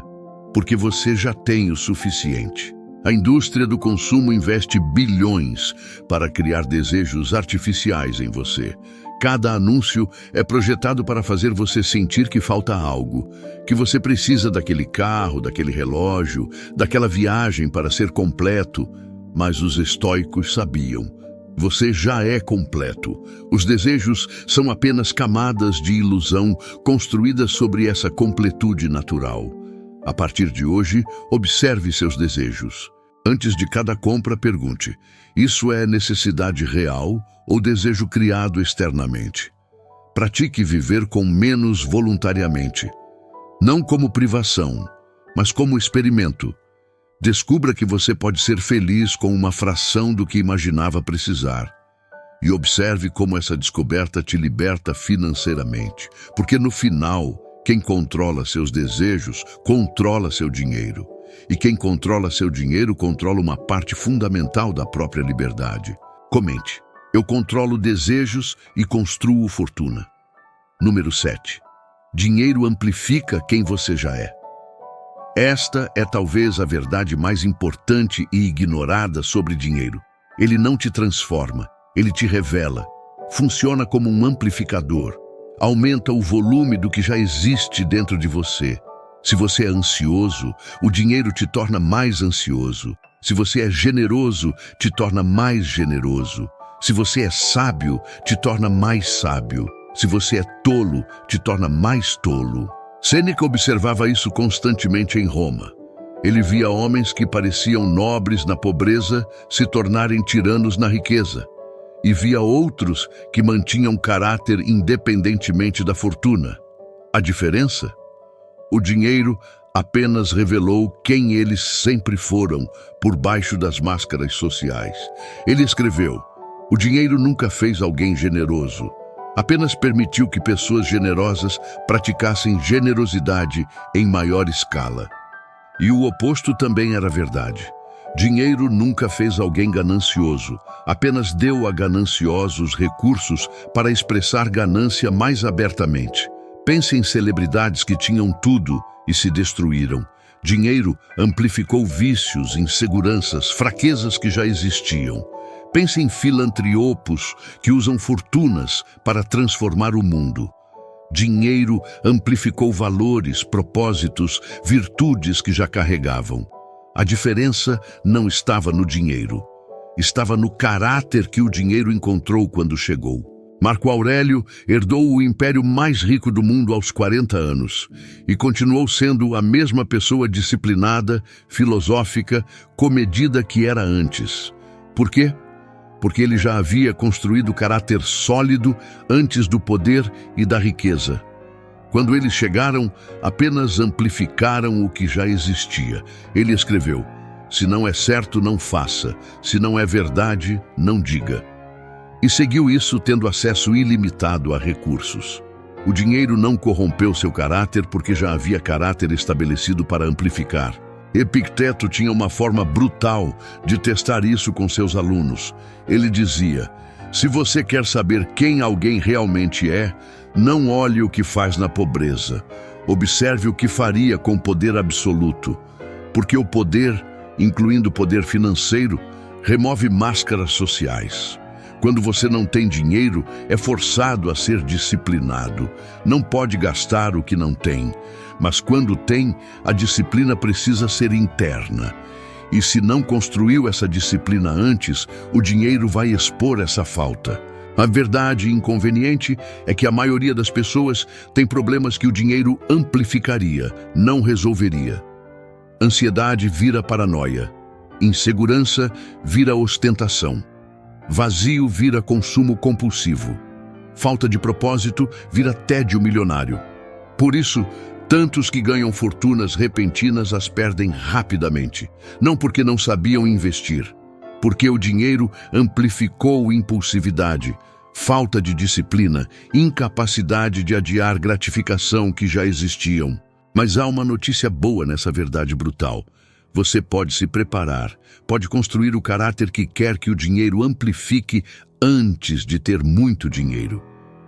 porque você já tem o suficiente. A indústria do consumo investe bilhões para criar desejos artificiais em você. Cada anúncio é projetado para fazer você sentir que falta algo, que você precisa daquele carro, daquele relógio, daquela viagem para ser completo. Mas os estoicos sabiam: você já é completo. Os desejos são apenas camadas de ilusão construídas sobre essa completude natural. A partir de hoje, observe seus desejos. Antes de cada compra, pergunte: isso é necessidade real ou desejo criado externamente? Pratique viver com menos voluntariamente. Não como privação, mas como experimento. Descubra que você pode ser feliz com uma fração do que imaginava precisar. E observe como essa descoberta te liberta financeiramente. Porque no final, quem controla seus desejos, controla seu dinheiro. E quem controla seu dinheiro, controla uma parte fundamental da própria liberdade. Comente: eu controlo desejos e construo fortuna. Número 7. Dinheiro amplifica quem você já é. Esta é talvez a verdade mais importante e ignorada sobre dinheiro. Ele não te transforma, ele te revela. Funciona como um amplificador. Aumenta o volume do que já existe dentro de você. Se você é ansioso, o dinheiro te torna mais ansioso. Se você é generoso, te torna mais generoso. Se você é sábio, te torna mais sábio. Se você é tolo, te torna mais tolo. Sêneca observava isso constantemente em Roma. Ele via homens que pareciam nobres na pobreza se tornarem tiranos na riqueza. E via outros que mantinham caráter independentemente da fortuna. A diferença? O dinheiro apenas revelou quem eles sempre foram por baixo das máscaras sociais. Ele escreveu: o dinheiro nunca fez alguém generoso. Apenas permitiu que pessoas generosas praticassem generosidade em maior escala. E o oposto também era verdade. Dinheiro nunca fez alguém ganancioso, apenas deu a gananciosos recursos para expressar ganância mais abertamente. Pense em celebridades que tinham tudo e se destruíram. Dinheiro amplificou vícios, inseguranças, fraquezas que já existiam. Pense em filantriopos que usam fortunas para transformar o mundo. Dinheiro amplificou valores, propósitos, virtudes que já carregavam. A diferença não estava no dinheiro. Estava no caráter que o dinheiro encontrou quando chegou. Marco Aurélio herdou o império mais rico do mundo aos 40 anos e continuou sendo a mesma pessoa disciplinada, filosófica, comedida que era antes. Por quê? Porque ele já havia construído caráter sólido antes do poder e da riqueza. Quando eles chegaram, apenas amplificaram o que já existia. Ele escreveu: se não é certo, não faça. Se não é verdade, não diga. E seguiu isso tendo acesso ilimitado a recursos. O dinheiro não corrompeu seu caráter porque já havia caráter estabelecido para amplificar. Epicteto tinha uma forma brutal de testar isso com seus alunos. Ele dizia: se você quer saber quem alguém realmente é, não olhe o que faz na pobreza. Observe o que faria com poder absoluto. Porque o poder, incluindo o poder financeiro, remove máscaras sociais. Quando você não tem dinheiro, é forçado a ser disciplinado. Não pode gastar o que não tem. Mas quando tem, a disciplina precisa ser interna. E se não construiu essa disciplina antes, o dinheiro vai expor essa falta. A verdade inconveniente é que a maioria das pessoas tem problemas que o dinheiro amplificaria, não resolveria. Ansiedade vira paranoia. Insegurança vira ostentação. Vazio vira consumo compulsivo. Falta de propósito vira tédio milionário. Por isso, tantos que ganham fortunas repentinas as perdem rapidamente. Não porque não sabiam investir, porque o dinheiro amplificou impulsividade, falta de disciplina, incapacidade de adiar gratificação que já existiam. Mas há uma notícia boa nessa verdade brutal. Você pode se preparar, pode construir o caráter que quer que o dinheiro amplifique antes de ter muito dinheiro.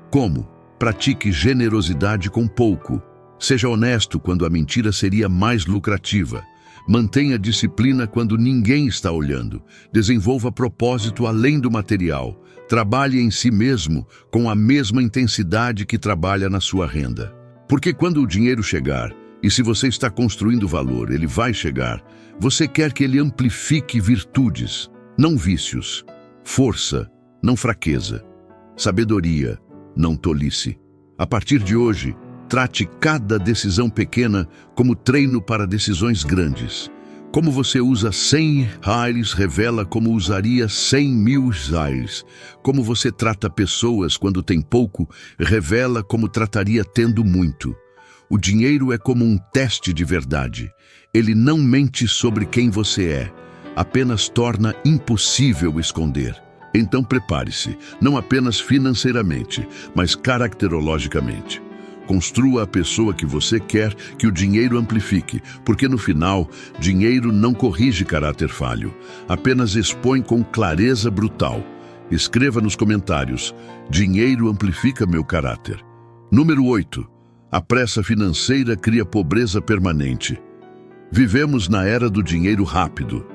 Como? Pratique generosidade com pouco. Seja honesto quando a mentira seria mais lucrativa. Mantenha disciplina quando ninguém está olhando. Desenvolva propósito além do material. Trabalhe em si mesmo com a mesma intensidade que trabalha na sua renda. Porque quando o dinheiro chegar, e se você está construindo valor, ele vai chegar, você quer que ele amplifique virtudes, não vícios, força, não fraqueza, sabedoria, não tolice. A partir de hoje, trate cada decisão pequena como treino para decisões grandes. Como você usa 100 reais revela como usaria 100.000 reais. Como você trata pessoas quando tem pouco, revela como trataria tendo muito. O dinheiro é como um teste de verdade. Ele não mente sobre quem você é, apenas torna impossível esconder. Então prepare-se, não apenas financeiramente, mas caracterologicamente. Construa a pessoa que você quer que o dinheiro amplifique, porque no final, dinheiro não corrige caráter falho, apenas expõe com clareza brutal. Escreva nos comentários: dinheiro amplifica meu caráter. Número 8. A pressa financeira cria pobreza permanente. Vivemos na era do dinheiro rápido.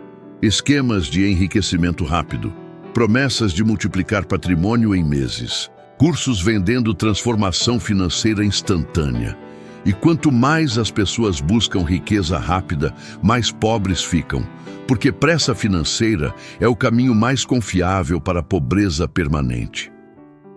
Esquemas de enriquecimento rápido. Promessas de multiplicar patrimônio em meses. Cursos vendendo transformação financeira instantânea. E quanto mais as pessoas buscam riqueza rápida, mais pobres ficam, porque pressa financeira é o caminho mais confiável para a pobreza permanente.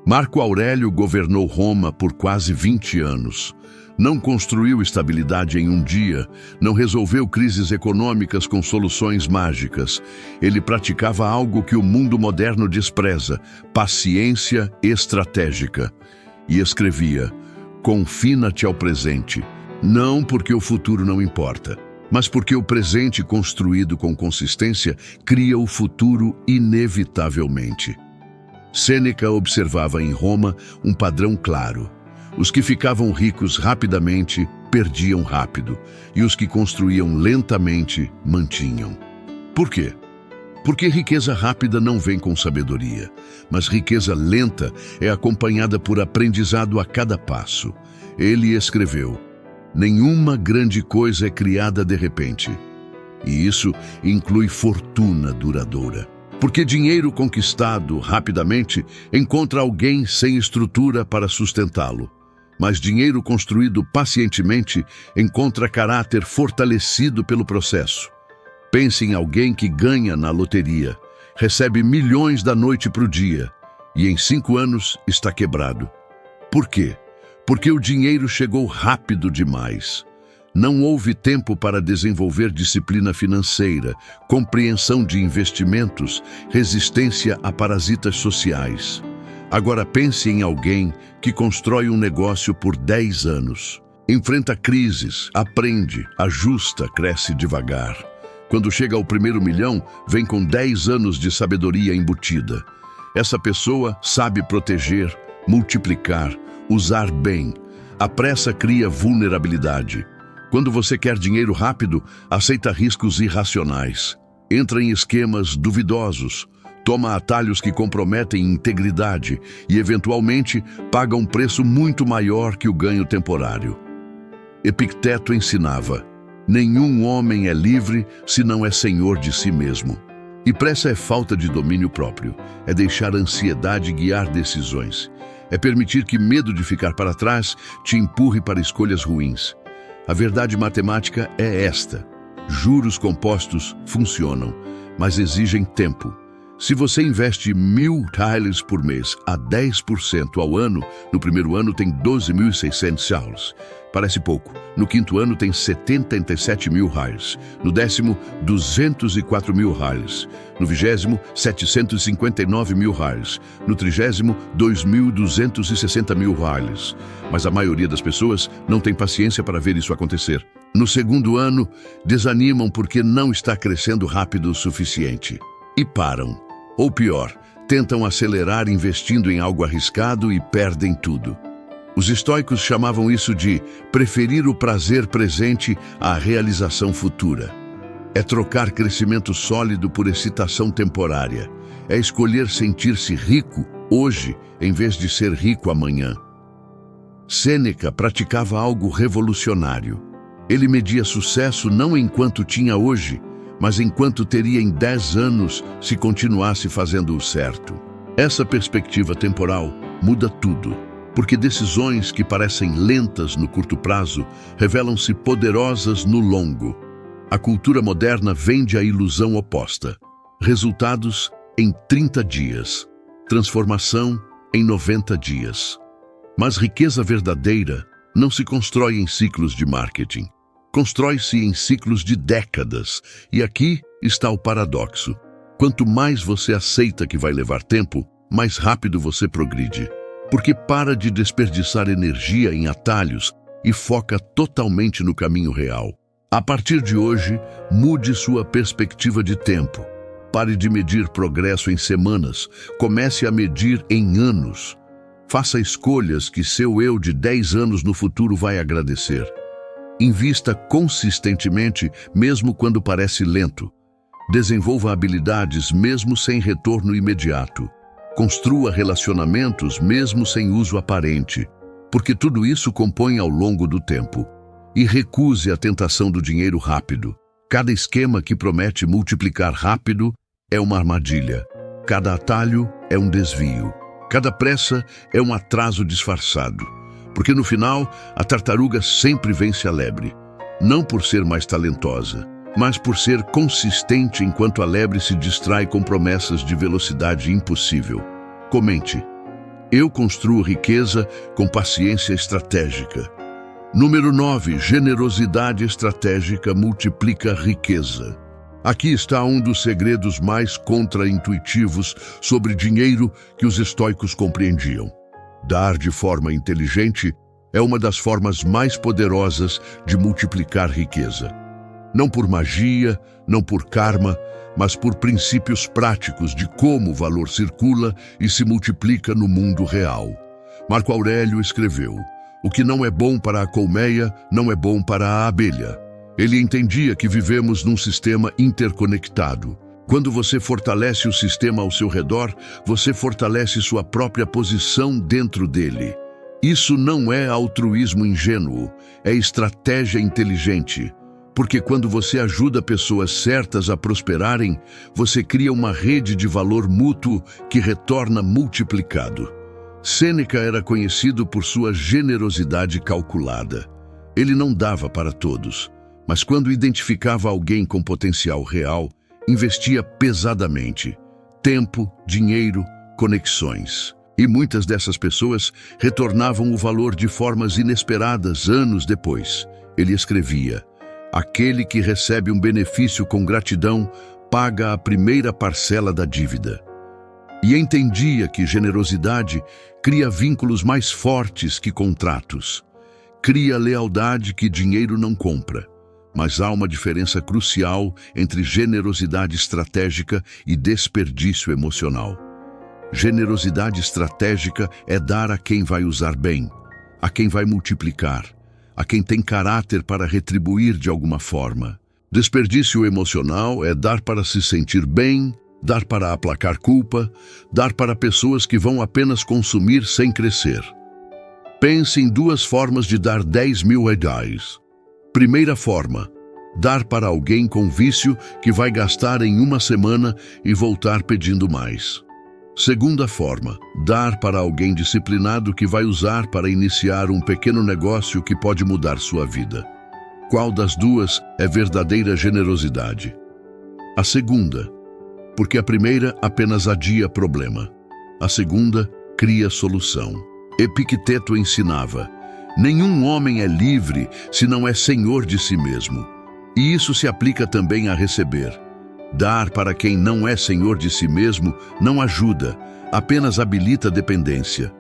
Marco Aurélio governou Roma por quase 20 anos. Não construiu estabilidade em um dia, não resolveu crises econômicas com soluções mágicas. Ele praticava algo que o mundo moderno despreza: paciência estratégica. E escrevia: confina-te ao presente, não porque o futuro não importa, mas porque o presente construído com consistência cria o futuro inevitavelmente. Sêneca observava em Roma um padrão claro. Os que ficavam ricos rapidamente perdiam rápido, e os que construíam lentamente mantinham. Por quê? Porque riqueza rápida não vem com sabedoria, mas riqueza lenta é acompanhada por aprendizado a cada passo. Ele escreveu: nenhuma grande coisa é criada de repente. E isso inclui fortuna duradoura. Porque dinheiro conquistado rapidamente encontra alguém sem estrutura para sustentá-lo. Mas dinheiro construído pacientemente encontra caráter fortalecido pelo processo. Pense em alguém que ganha na loteria, recebe milhões da noite para o dia e em 5 anos está quebrado. Por quê? Porque o dinheiro chegou rápido demais. Não houve tempo para desenvolver disciplina financeira, compreensão de investimentos, resistência a parasitas sociais. Agora pense em alguém que constrói um negócio por 10 anos. Enfrenta crises, aprende, ajusta, cresce devagar. Quando chega ao primeiro milhão, vem com 10 anos de sabedoria embutida. Essa pessoa sabe proteger, multiplicar, usar bem. A pressa cria vulnerabilidade. Quando você quer dinheiro rápido, aceita riscos irracionais. Entra em esquemas duvidosos. Toma atalhos que comprometem integridade e, eventualmente, paga um preço muito maior que o ganho temporário. Epicteto ensinava: nenhum homem é livre se não é senhor de si mesmo. E pressa é falta de domínio próprio, é deixar a ansiedade guiar decisões, é permitir que medo de ficar para trás te empurre para escolhas ruins. A verdade matemática é esta: juros compostos funcionam, mas exigem tempo. Se você investe $1.000 por mês a 10% ao ano, no primeiro ano tem $12.600. Parece pouco. No quinto ano tem $77.000. No décimo, $204.000. No 20º, $759.000. No 30º, $2.260.000. Mas a maioria das pessoas não tem paciência para ver isso acontecer. No segundo ano, desanimam porque não está crescendo rápido o suficiente. E param. Ou pior, tentam acelerar investindo em algo arriscado e perdem tudo. Os estoicos chamavam isso de preferir o prazer presente à realização futura. É trocar crescimento sólido por excitação temporária. É escolher sentir-se rico hoje em vez de ser rico amanhã. Sêneca praticava algo revolucionário. Ele media sucesso não enquanto tinha hoje, mas enquanto teria em 10 anos se continuasse fazendo o certo. Essa perspectiva temporal muda tudo, porque decisões que parecem lentas no curto prazo revelam-se poderosas no longo. A cultura moderna vende a ilusão oposta. Resultados em 30 dias. Transformação em 90 dias. Mas riqueza verdadeira não se constrói em ciclos de marketing. Constrói-se em ciclos de décadas. E aqui está o paradoxo. Quanto mais você aceita que vai levar tempo, mais rápido você progride. Porque para de desperdiçar energia em atalhos e foca totalmente no caminho real. A partir de hoje, mude sua perspectiva de tempo. Pare de medir progresso em semanas. Comece a medir em anos. Faça escolhas que seu eu de 10 anos no futuro vai agradecer. Invista consistentemente, mesmo quando parece lento. Desenvolva habilidades mesmo sem retorno imediato. Construa relacionamentos mesmo sem uso aparente, porque tudo isso compõe ao longo do tempo. E recuse a tentação do dinheiro rápido. Cada esquema que promete multiplicar rápido é uma armadilha. Cada atalho é um desvio. Cada pressa é um atraso disfarçado. Porque no final, a tartaruga sempre vence a lebre. Não por ser mais talentosa, mas por ser consistente enquanto a lebre se distrai com promessas de velocidade impossível. Comente. Eu construo riqueza com paciência estratégica. Número 9. Generosidade estratégica multiplica riqueza. Aqui está um dos segredos mais contraintuitivos sobre dinheiro que os estoicos compreendiam. Dar de forma inteligente é uma das formas mais poderosas de multiplicar riqueza. Não por magia, não por karma, mas por princípios práticos de como o valor circula e se multiplica no mundo real. Marco Aurélio escreveu: "O que não é bom para a colmeia, não é bom para a abelha." Ele entendia que vivemos num sistema interconectado. Quando você fortalece o sistema ao seu redor, você fortalece sua própria posição dentro dele. Isso não é altruísmo ingênuo, é estratégia inteligente. Porque quando você ajuda pessoas certas a prosperarem, você cria uma rede de valor mútuo que retorna multiplicado. Sêneca era conhecido por sua generosidade calculada. Ele não dava para todos, mas quando identificava alguém com potencial real, investia pesadamente. Tempo, dinheiro, conexões. E muitas dessas pessoas retornavam o valor de formas inesperadas anos depois. Ele escrevia: "Aquele que recebe um benefício com gratidão paga a primeira parcela da dívida." E entendia que generosidade cria vínculos mais fortes que contratos. Cria lealdade que dinheiro não compra. Mas há uma diferença crucial entre generosidade estratégica e desperdício emocional. Generosidade estratégica é dar a quem vai usar bem, a quem vai multiplicar, a quem tem caráter para retribuir de alguma forma. Desperdício emocional é dar para se sentir bem, dar para aplacar culpa, dar para pessoas que vão apenas consumir sem crescer. Pense em duas formas de dar 10.000 reais. Primeira forma, dar para alguém com vício que vai gastar em uma semana e voltar pedindo mais. Segunda forma, dar para alguém disciplinado que vai usar para iniciar um pequeno negócio que pode mudar sua vida. Qual das duas é verdadeira generosidade? A segunda, porque a primeira apenas adia problema. A segunda cria solução. Epicteto ensinava: "Nenhum homem é livre se não é senhor de si mesmo." E isso se aplica também a receber. Dar para quem não é senhor de si mesmo não ajuda, apenas habilita dependência.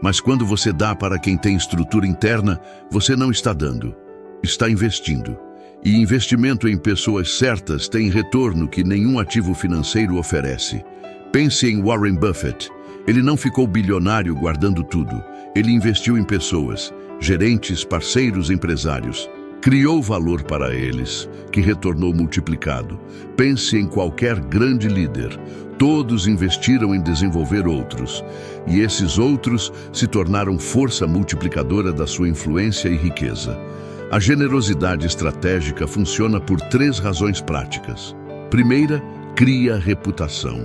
Mas quando você dá para quem tem estrutura interna, você não está dando, está investindo. E investimento em pessoas certas tem retorno que nenhum ativo financeiro oferece. Pense em Warren Buffett. Ele não ficou bilionário guardando tudo. Ele investiu em pessoas, gerentes, parceiros, empresários. Criou valor para eles, que retornou multiplicado. Pense em qualquer grande líder. Todos investiram em desenvolver outros. E esses outros se tornaram força multiplicadora da sua influência e riqueza. A generosidade estratégica funciona por 3 razões práticas. Primeira, cria reputação.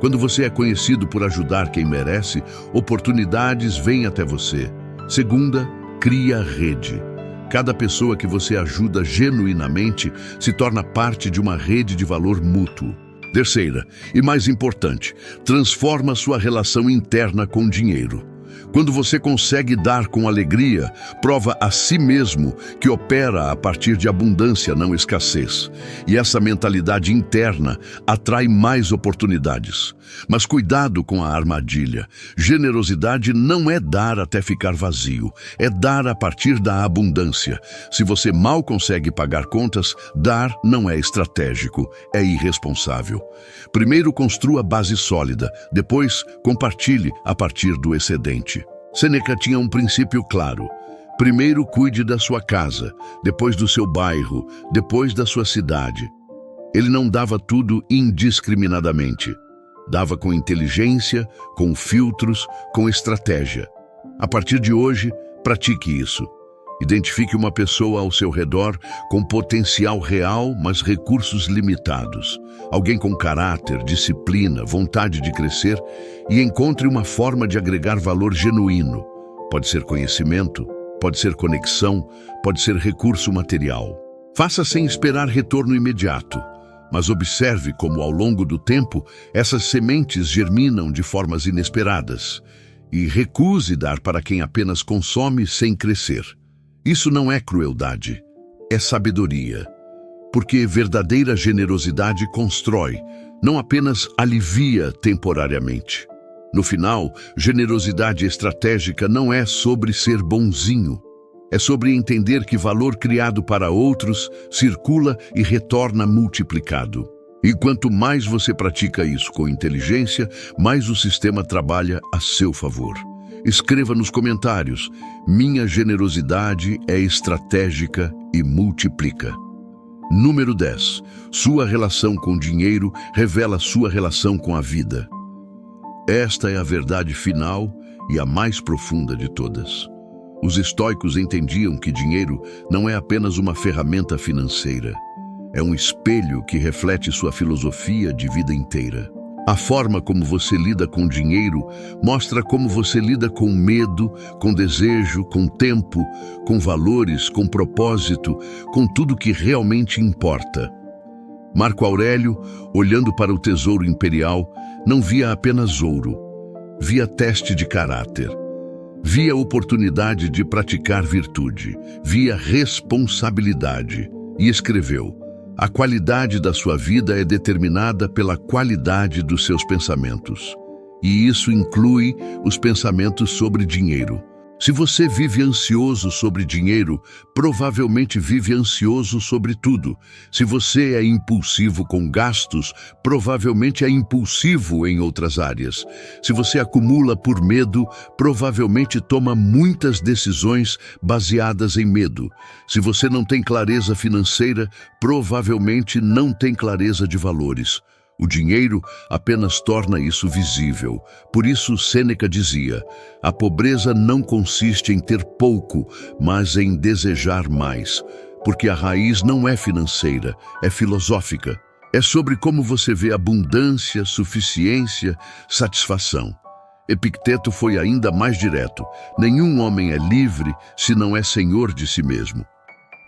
Quando você é conhecido por ajudar quem merece, oportunidades vêm até você. Segunda, cria rede. Cada pessoa que você ajuda genuinamente se torna parte de uma rede de valor mútuo. Terceira, e mais importante, transforma sua relação interna com o dinheiro. Quando você consegue dar com alegria, prova a si mesmo que opera a partir de abundância, não escassez. E essa mentalidade interna atrai mais oportunidades. Mas cuidado com a armadilha. Generosidade não é dar até ficar vazio, é dar a partir da abundância. Se você mal consegue pagar contas, dar não é estratégico, é irresponsável. Primeiro construa base sólida, depois compartilhe a partir do excedente. Sêneca tinha um princípio claro. Primeiro cuide da sua casa, depois do seu bairro, depois da sua cidade. Ele não dava tudo indiscriminadamente. Dava com inteligência, com filtros, com estratégia. A partir de hoje, pratique isso. Identifique uma pessoa ao seu redor com potencial real, mas recursos limitados. Alguém com caráter, disciplina, vontade de crescer e encontre uma forma de agregar valor genuíno. Pode ser conhecimento, pode ser conexão, pode ser recurso material. Faça sem esperar retorno imediato, mas observe como, ao longo do tempo, essas sementes germinam de formas inesperadas. E recuse dar para quem apenas consome sem crescer. Isso não é crueldade, é sabedoria. Porque verdadeira generosidade constrói, não apenas alivia temporariamente. No final, generosidade estratégica não é sobre ser bonzinho. É sobre entender que valor criado para outros circula e retorna multiplicado. E quanto mais você pratica isso com inteligência, mais o sistema trabalha a seu favor. Escreva nos comentários: minha generosidade é estratégica e multiplica. Número 10. Sua relação com o dinheiro revela sua relação com a vida. Esta é a verdade final e a mais profunda de todas. Os estoicos entendiam que dinheiro não é apenas uma ferramenta financeira. É um espelho que reflete sua filosofia de vida inteira. A forma como você lida com dinheiro mostra como você lida com medo, com desejo, com tempo, com valores, com propósito, com tudo que realmente importa. Marco Aurélio, olhando para o tesouro imperial, não via apenas ouro, via teste de caráter. Via oportunidade de praticar virtude, via responsabilidade e escreveu: a qualidade da sua vida é determinada pela qualidade dos seus pensamentos. E isso inclui os pensamentos sobre dinheiro. Se você vive ansioso sobre dinheiro, provavelmente vive ansioso sobre tudo. Se você é impulsivo com gastos, provavelmente é impulsivo em outras áreas. Se você acumula por medo, provavelmente toma muitas decisões baseadas em medo. Se você não tem clareza financeira, provavelmente não tem clareza de valores. O dinheiro apenas torna isso visível. Por isso, Sêneca dizia: a pobreza não consiste em ter pouco, mas em desejar mais. Porque a raiz não é financeira, é filosófica. É sobre como você vê abundância, suficiência, satisfação. Epicteto foi ainda mais direto: nenhum homem é livre se não é senhor de si mesmo.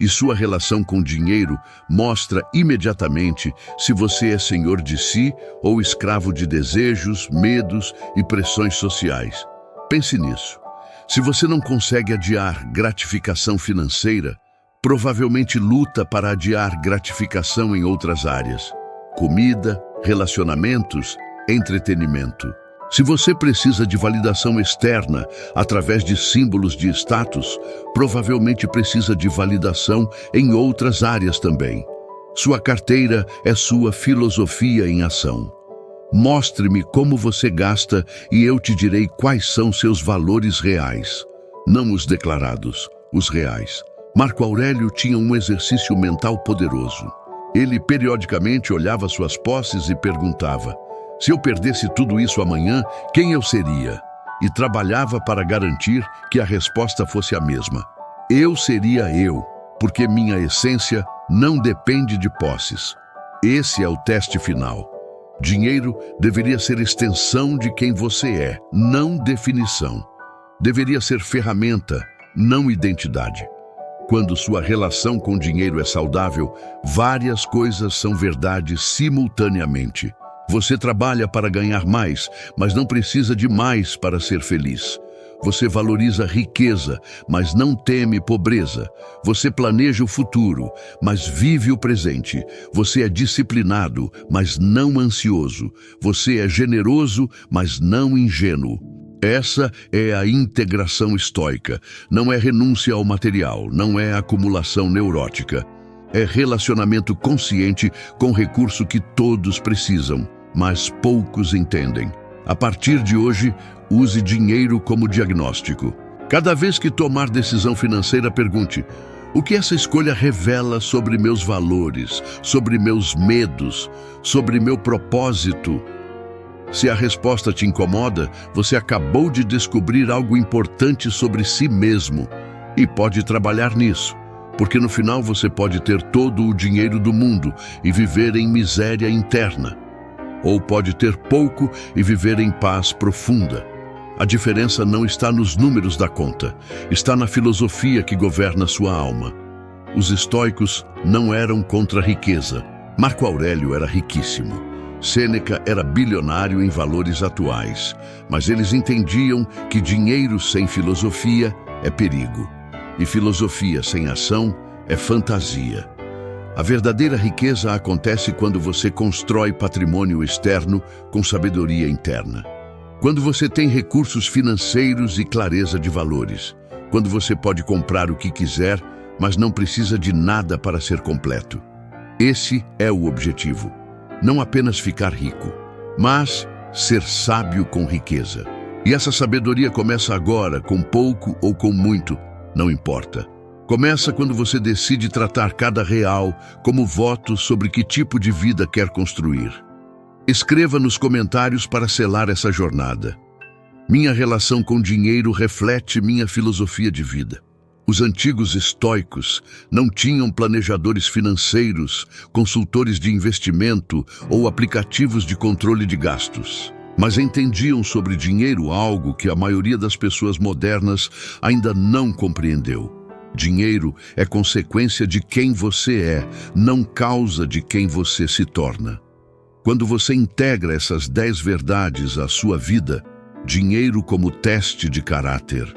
E sua relação com o dinheiro mostra imediatamente se você é senhor de si ou escravo de desejos, medos e pressões sociais. Pense nisso. Se você não consegue adiar gratificação financeira, provavelmente luta para adiar gratificação em outras áreas: comida, relacionamentos, entretenimento. Se você precisa de validação externa através de símbolos de status, provavelmente precisa de validação em outras áreas também. Sua carteira é sua filosofia em ação. Mostre-me como você gasta e eu te direi quais são seus valores reais. Não os declarados, os reais. Marco Aurélio tinha um exercício mental poderoso. Ele periodicamente olhava suas posses e perguntava: se eu perdesse tudo isso amanhã, quem eu seria? E trabalhava para garantir que a resposta fosse a mesma: eu seria eu, porque minha essência não depende de posses. Esse é o teste final. Dinheiro deveria ser extensão de quem você é, não definição. Deveria ser ferramenta, não identidade. Quando sua relação com dinheiro é saudável, várias coisas são verdade simultaneamente. Você trabalha para ganhar mais, mas não precisa de mais para ser feliz. Você valoriza riqueza, mas não teme pobreza. Você planeja o futuro, mas vive o presente. Você é disciplinado, mas não ansioso. Você é generoso, mas não ingênuo. Essa é a integração estoica. Não é renúncia ao material, não é acumulação neurótica. É relacionamento consciente com recurso que todos precisam, mas poucos entendem. A partir de hoje, use dinheiro como diagnóstico. Cada vez que tomar decisão financeira, pergunte: o que essa escolha revela sobre meus valores, sobre meus medos, sobre meu propósito? Se a resposta te incomoda, você acabou de descobrir algo importante sobre si mesmo e pode trabalhar nisso. Porque no final você pode ter todo o dinheiro do mundo e viver em miséria interna. Ou pode ter pouco e viver em paz profunda. A diferença não está nos números da conta, está na filosofia que governa sua alma. Os estoicos não eram contra a riqueza. Marco Aurélio era riquíssimo. Sêneca era bilionário em valores atuais, mas eles entendiam que dinheiro sem filosofia é perigo, e filosofia sem ação é fantasia. A verdadeira riqueza acontece quando você constrói patrimônio externo com sabedoria interna. Quando você tem recursos financeiros e clareza de valores. Quando você pode comprar o que quiser, mas não precisa de nada para ser completo. Esse é o objetivo. Não apenas ficar rico, mas ser sábio com riqueza. E essa sabedoria começa agora, com pouco ou com muito, não importa. Começa quando você decide tratar cada real como voto sobre que tipo de vida quer construir. Escreva nos comentários para selar essa jornada. Minha relação com dinheiro reflete minha filosofia de vida. Os antigos estoicos não tinham planejadores financeiros, consultores de investimento ou aplicativos de controle de gastos, mas entendiam sobre dinheiro algo que a maioria das pessoas modernas ainda não compreendeu. Dinheiro é consequência de quem você é, não causa de quem você se torna. Quando você integra essas 10 verdades à sua vida, dinheiro como teste de caráter,